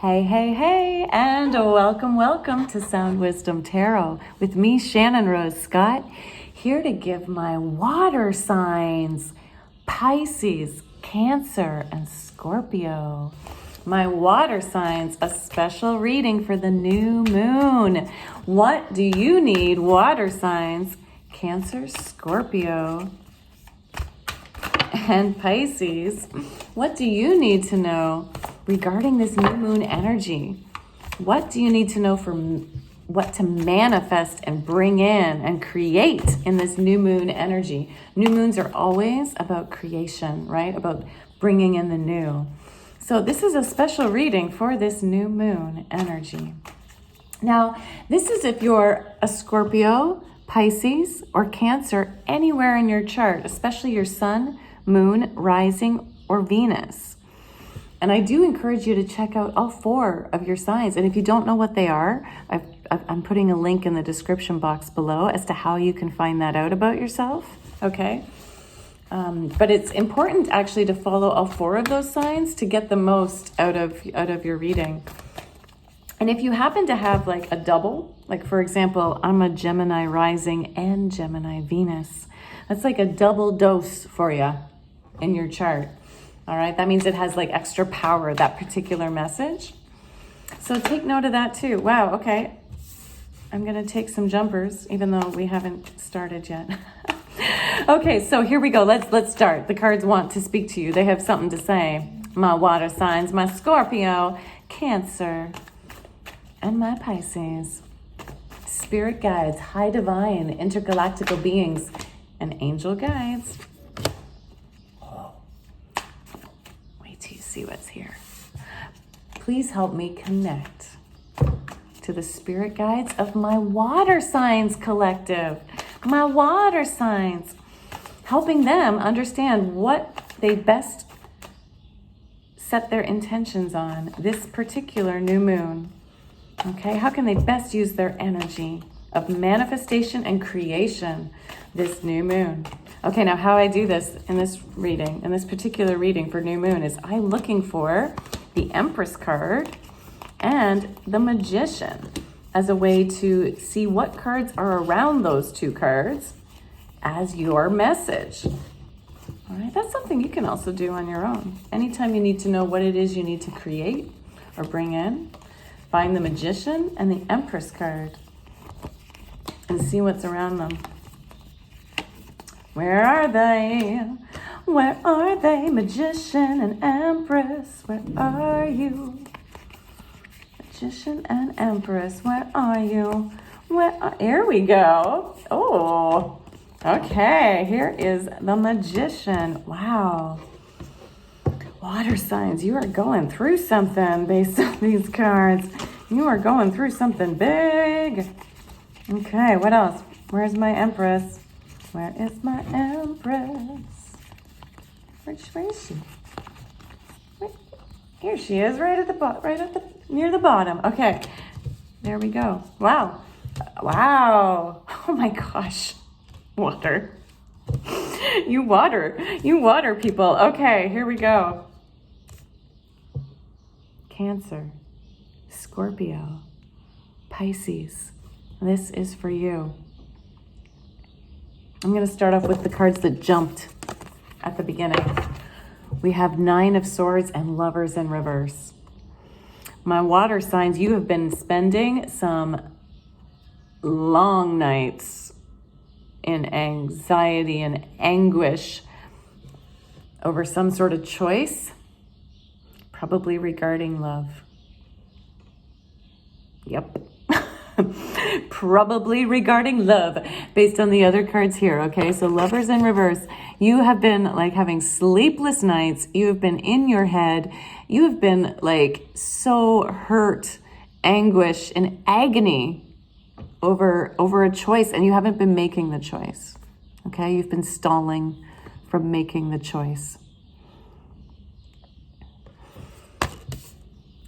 Hey, hey, hey, and welcome to Sound Wisdom Tarot with me, Shannon Rose Scott, here to give my water signs, Pisces, Cancer, and Scorpio. My water signs, a special reading for the new moon. What do you need, water signs, Cancer, Scorpio, and Pisces? What do you need to know regarding this new moon energy? What do you need to know for what to manifest and bring in and create in this new moon energy? New moons are always about creation, right? About bringing in the new. So this is a special reading for this new moon energy. Now, this is if you're a Scorpio, Pisces, or Cancer anywhere in your chart, especially your sun, moon, rising, or Venus. And I do encourage you to check out all 4 of your signs. And if you don't know what they are, I'm putting a link in the description box below as to how you can find that out about yourself, okay? But it's important actually to follow all 4 of those signs to get the most out of your reading. And if you happen to have like a double, like for example, I'm a Gemini rising and Gemini Venus, that's like a double dose for you in your chart. All right, that means it has like extra power, that particular message. So take note of that too. Wow, okay. I'm gonna take some jumpers, even though we haven't started yet. Okay, so here we go. Let's start. The cards want to speak to you. They have something to say. My water signs, my Scorpio, Cancer, and my Pisces. Spirit guides, high divine, intergalactical beings, and angel guides. See what's here. Please help me connect to the spirit guides of my water signs collective. My water signs, helping them understand what they best set their intentions on this particular new moon. Okay, how can they best use their energy of manifestation and creation this new moon? Okay, now how I do this in this reading, in this particular reading for new moon, is I'm looking for the Empress card and the Magician as a way to see what cards are around those 2 cards as your message. All right, that's something you can also do on your own. Anytime you need to know what it is you need to create or bring in, find the Magician and the Empress card and see what's around them. Where are they? Where are they? Magician and Empress, where are you? Magician and Empress, where are you? Here we go. Oh, okay. Here is the Magician. Wow. Water signs, you are going through something based on these cards. You are going through something big. Okay, what else? Where's my Empress? Where is my Empress? Where is she? Here she is, right at the near the bottom. Okay, there we go. Wow, wow! Oh my gosh, water. You water people. Okay, here we go. Cancer, Scorpio, Pisces. This is for you. I'm going to start off with the cards that jumped at the beginning. We have 9 of Swords and Lovers in reverse. My water signs, you have been spending some long nights in anxiety and anguish over some sort of choice, probably regarding love. Yep. Probably regarding love based on the other cards here. Okay, so Lovers in reverse, you have been like having sleepless nights. You have been in your head. You have been like so hurt, anguish, and agony over a choice, and you haven't been making the choice. Okay, you've been stalling from making the choice.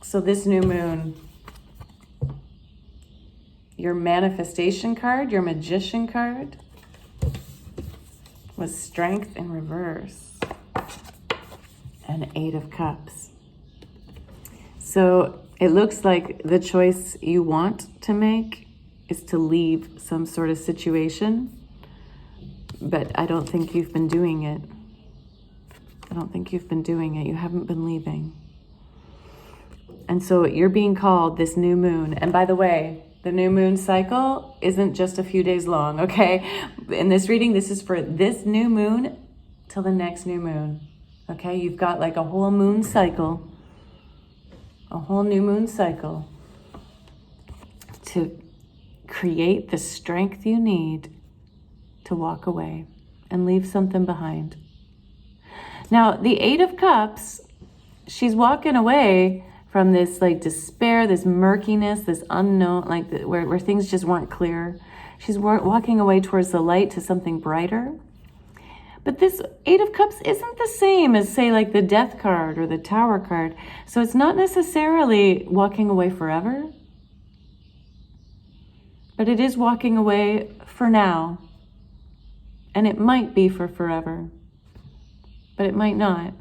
So this new moon, your manifestation card, your Magician card, was Strength in reverse and 8 of Cups. So It looks like the choice you want to make is to leave some sort of situation, but I don't think you've been doing it. I don't think you've been doing it. You haven't been leaving. And so you're being called this new moon. And by the way, the new moon cycle isn't just a few days long, okay? In this reading, this is for this new moon till the next new moon, okay? You've got like a whole moon cycle, a whole new moon cycle to create the strength you need to walk away and leave something behind. Now, the Eight of Cups, she's walking away from this like despair, this murkiness, this unknown, like where things just weren't clear. She's walking away towards the light to something brighter. But this Eight of Cups isn't the same as, say, like the Death card or the Tower card. So it's not necessarily walking away forever, but it is walking away for now. And it might be for forever, but it might not.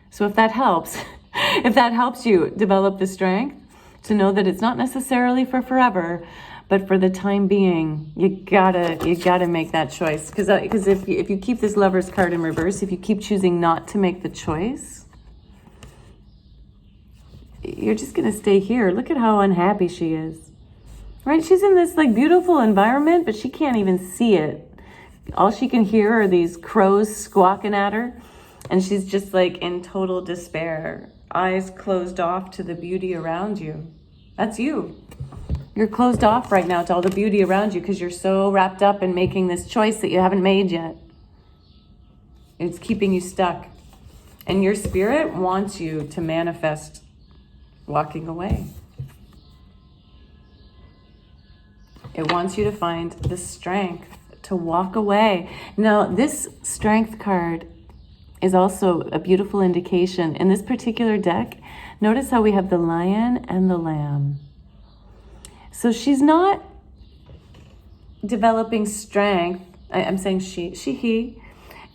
So if that helps, if that helps you develop the strength to know that it's not necessarily for forever, but for the time being, you gotta make that choice. Because if you keep this Lover's card in reverse, if you keep choosing not to make the choice, you're just gonna stay here. Look at how unhappy she is, right? She's in this like beautiful environment, but she can't even see it. All she can hear are these crows squawking at her, and she's just like in total despair, eyes closed off to the beauty around you. That's you. You're closed off right now to all the beauty around you because you're so wrapped up in making this choice that you haven't made yet. It's keeping you stuck. And your spirit wants you to manifest walking away. It wants you to find the strength to walk away. Now, this strength card is also a beautiful indication. In this particular deck, notice how we have the lion and the lamb. So she's not developing strength. I'm saying he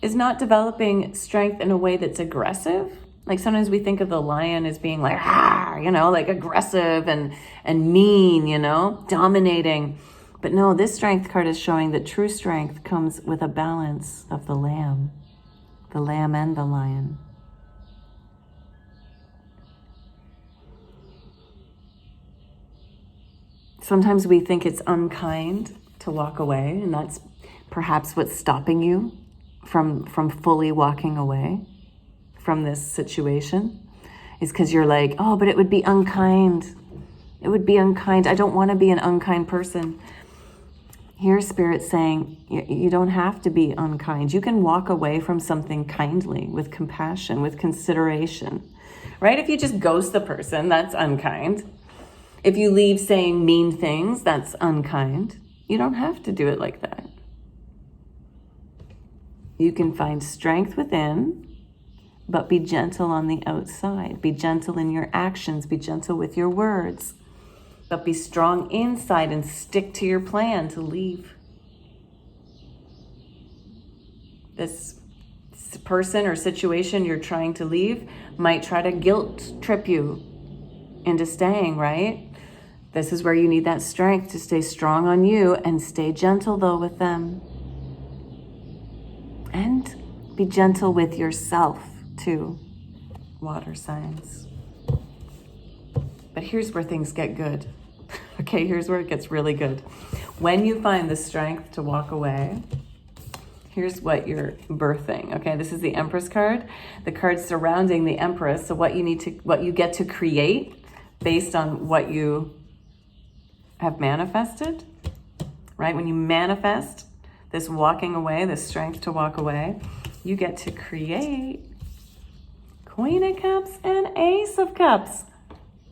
is not developing strength in a way that's aggressive. Like sometimes we think of the lion as being like, like aggressive and mean, dominating. But no, this strength card is showing that true strength comes with a balance of the lamb and the lion. Sometimes we think it's unkind to walk away, and that's perhaps what's stopping you from fully walking away from this situation, is because you're like, oh, but it would be unkind. It would be unkind. I don't want to be an unkind person. Here's Spirit saying, you don't have to be unkind. You can walk away from something kindly, with compassion, with consideration, right? If you just ghost the person, that's unkind. If you leave saying mean things, that's unkind. You don't have to do it like that. You can find strength within, but be gentle on the outside. Be gentle in your actions. Be gentle with your words. But be strong inside and stick to your plan to leave. This person or situation you're trying to leave might try to guilt trip you into staying, right? This is where you need that strength to stay strong on you and stay gentle though with them. And be gentle with yourself too, water signs. But here's where things get good. Okay, here's where it gets really good. When you find the strength to walk away, here's what you're birthing. Okay, this is the Empress card. The card surrounding the Empress. So what you get to create based on what you have manifested, right? When you manifest this walking away, this strength to walk away, you get to create Queen of Cups and Ace of Cups.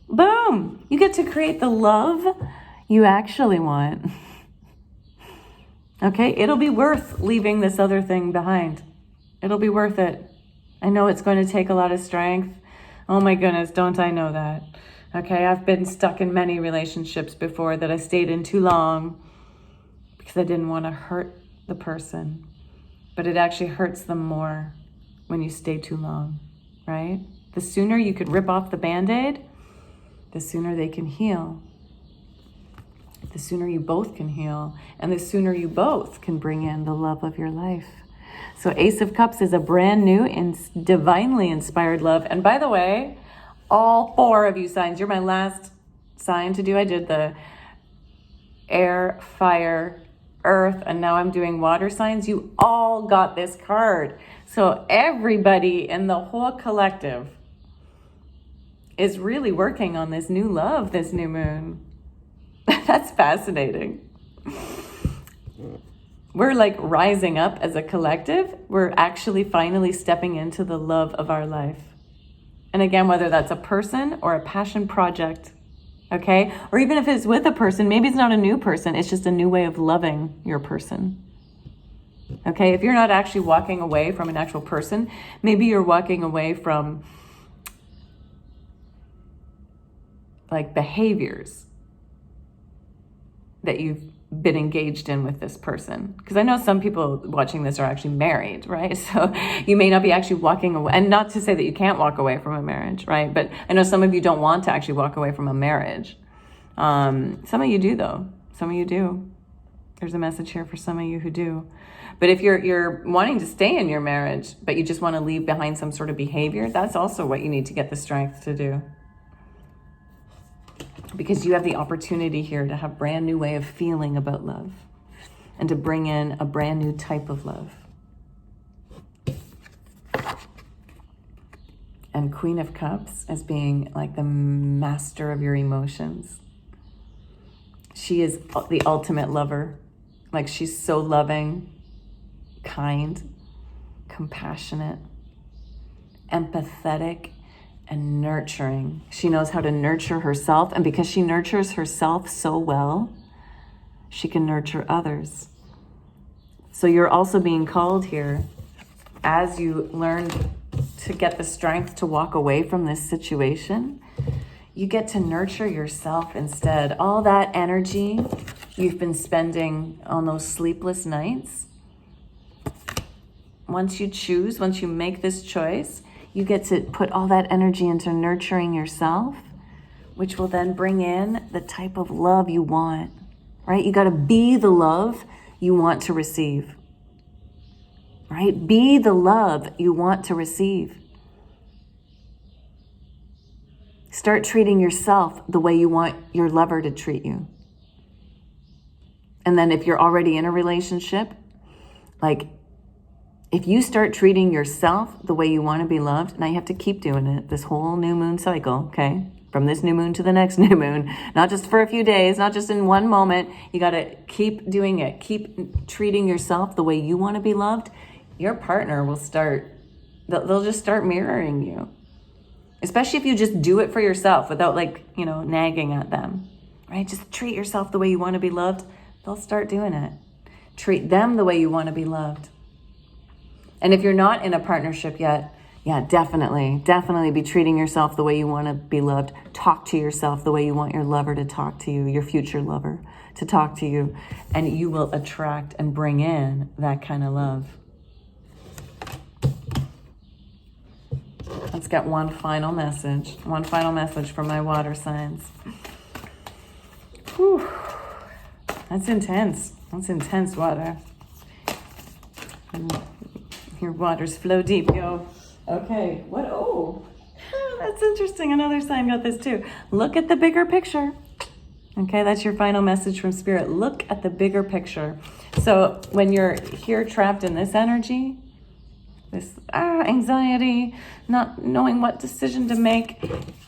Boom! You get to create the love you actually want. Okay, it'll be worth leaving this other thing behind. It'll be worth it. I know it's going to take a lot of strength. Oh my goodness, don't I know that? Okay, I've been stuck in many relationships before that I stayed in too long because I didn't want to hurt the person. But it actually hurts them more when you stay too long, right? The sooner you could rip off the Band-Aid, the sooner they can heal. The sooner you both can heal, and the sooner you both can bring in the love of your life. So Ace of Cups is a brand new and divinely inspired love. And by the way, all 4 of you signs, you're my last sign to do. I did the air, fire, earth, and now I'm doing water signs. You all got this card. So everybody in the whole collective is really working on this new love, this new moon. That's fascinating. We're like rising up as a collective. We're actually finally stepping into the love of our life. And again, whether that's a person or a passion project, okay? Or even if it's with a person, maybe it's not a new person, it's just a new way of loving your person. Okay, if you're not actually walking away from an actual person, maybe you're walking away from like behaviors that you've been engaged in with this person. Because I know some people watching this are actually married, right? So you may not be actually walking away, and not to say that you can't walk away from a marriage, right? But I know some of you don't want to actually walk away from a marriage. Some of you do though. Some of you do. There's a message here for some of you who do. But if you're wanting to stay in your marriage, but you just want to leave behind some sort of behavior, that's also what you need to get the strength to do. Because you have the opportunity here to have a brand new way of feeling about love and to bring in a brand new type of love. And Queen of Cups as being like the master of your emotions. She is the ultimate lover. Like she's so loving, kind, compassionate, empathetic, and nurturing. She knows how to nurture herself, and because she nurtures herself so well, she can nurture others. So you're also being called here, as you learn to get the strength to walk away from this situation, you get to nurture yourself instead. All that energy you've been spending on those sleepless nights, once you make this choice, you get to put all that energy into nurturing yourself, which will then bring in the type of love you want, right? You got to be the love you want to receive, right? Be the love you want to receive. Start treating yourself the way you want your lover to treat you. And then if you're already in a relationship, like, if you start treating yourself the way you want to be loved, now you have to keep doing it, this whole new moon cycle, okay? From this new moon to the next new moon, not just for a few days, not just in one moment. You got to keep doing it. Keep treating yourself the way you want to be loved. Your partner will they'll just start mirroring you. Especially if you just do it for yourself without nagging at them, right? Just treat yourself the way you want to be loved. They'll start doing it. Treat them the way you want to be loved. And if you're not in a partnership yet, yeah, definitely be treating yourself the way you want to be loved. Talk to yourself the way you want your lover to talk to you, your future lover to talk to you, and you will attract and bring in that kind of love. Let's get one final message from my water signs. Whew. That's intense, water. Your waters flow deep, yo. Okay, what? Oh, that's interesting. Another sign got this too. Look at the bigger picture. Okay, that's your final message from Spirit. Look at the bigger picture. So when you're here trapped in this energy, this anxiety, not knowing what decision to make,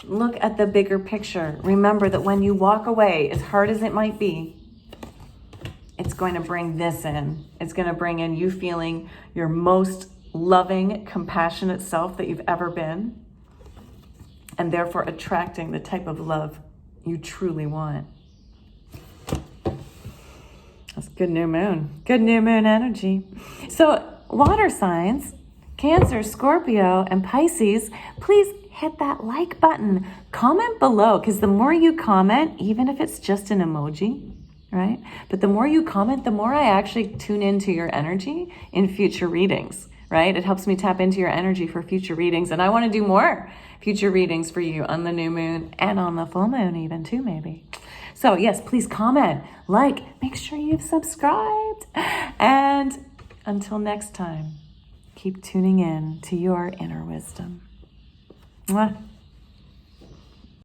look at the bigger picture. Remember that when you walk away, as hard as it might be, it's going to bring this in. It's going to bring in you feeling your most loving, compassionate self that you've ever been, and therefore attracting the type of love you truly want. That's good new moon energy. So water signs, Cancer, Scorpio, and Pisces, please hit that like button. Comment below, because the more you comment, even if it's just an emoji, right? But the more you comment, the more I actually tune into your energy in future readings, right? It helps me tap into your energy for future readings. And I want to do more future readings for you on the new moon and on the full moon even too, maybe. So yes, please comment, like, make sure you've subscribed. And until next time, keep tuning in to your inner wisdom. Mwah.